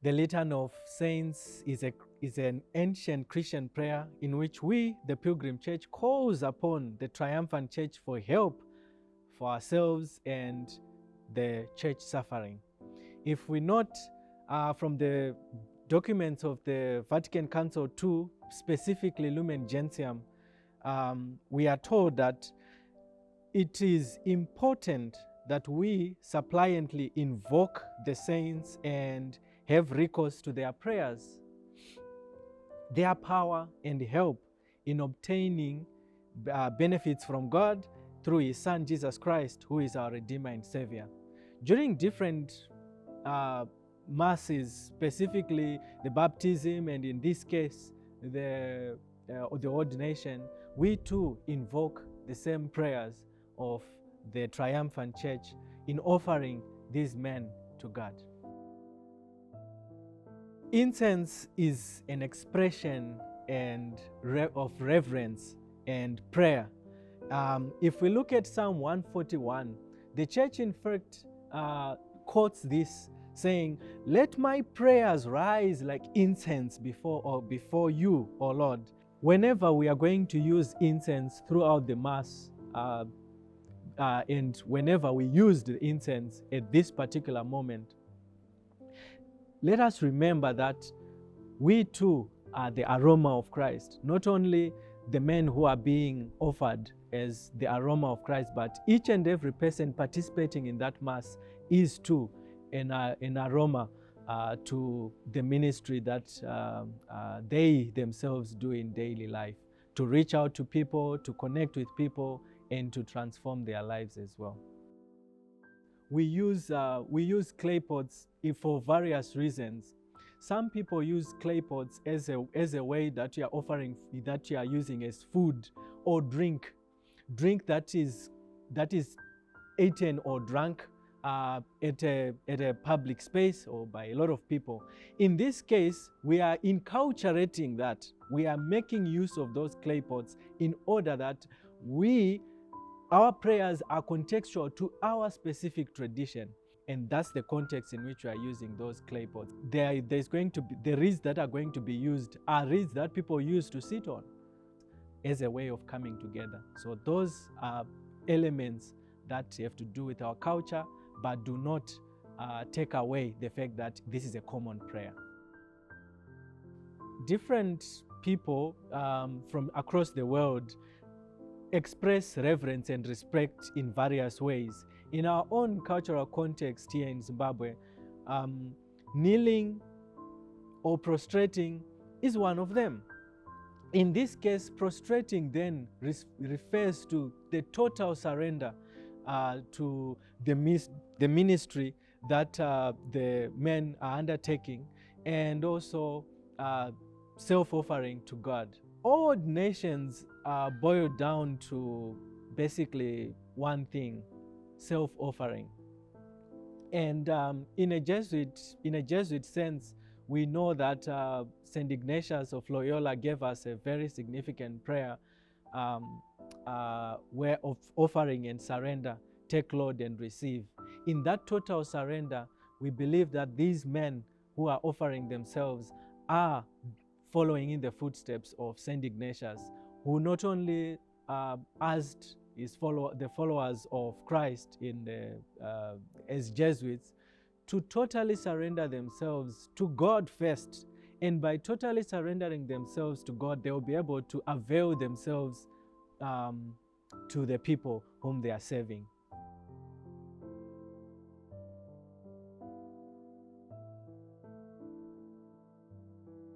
The Litany of Saints is an ancient Christian prayer in which we, the Pilgrim Church, calls upon the triumphant church for help for ourselves and the church suffering. If we note from the documents of the Vatican Council II, specifically Lumen Gentium, we are told that it is important that we suppliantly invoke the saints and have recourse to their prayers, their power and help in obtaining benefits from God through His Son Jesus Christ, who is our Redeemer and Savior. During different masses, specifically the baptism and in this case the ordination, we too invoke the same prayers of the triumphant church in offering these men to God. Incense is an expression of reverence and prayer. If we look at Psalm 141, the church in fact quotes this saying, "Let my prayers rise like incense before you, O Lord." Whenever we are going to use incense throughout the Mass, and whenever we use the incense at this particular moment, let us remember that we too are the aroma of Christ. Not only the men who are being offered as the aroma of Christ, but each and every person participating in that Mass is too an aroma to the ministry that they themselves do in daily life, to reach out to people, to connect with people, and to transform their lives as well. We use clay pots for various reasons. Some people use clay pots as a way that you are offering, that you are using as food or drink that is eaten or drunk at a public space or by a lot of people. In this case, we are inculturating that. We are making use of those clay pots in order that our prayers are contextual to our specific tradition, and that's the context in which we are using those clay pots. The reeds that are going to be used are reeds that people use to sit on as a way of coming together. So those are elements that have to do with our culture, but do not take away the fact that this is a common prayer. Different people from across the world express reverence and respect in various ways. In our own cultural context here in Zimbabwe, kneeling or prostrating is one of them. In this case, prostrating then refers to the total surrender to the ministry that the men are undertaking, and also self-offering to God. All nations are boiled down to basically one thing: self-offering. And in a Jesuit sense, we know that St. Ignatius of Loyola gave us a very significant prayer where of offering and surrender. Take, Lord, and receive. In that total surrender, we believe that these men who are offering themselves are following in the footsteps of St. Ignatius, who not only asked the followers of Christ as Jesuits to totally surrender themselves to God first, and by totally surrendering themselves to God, they will be able to avail themselves to the people whom they are serving.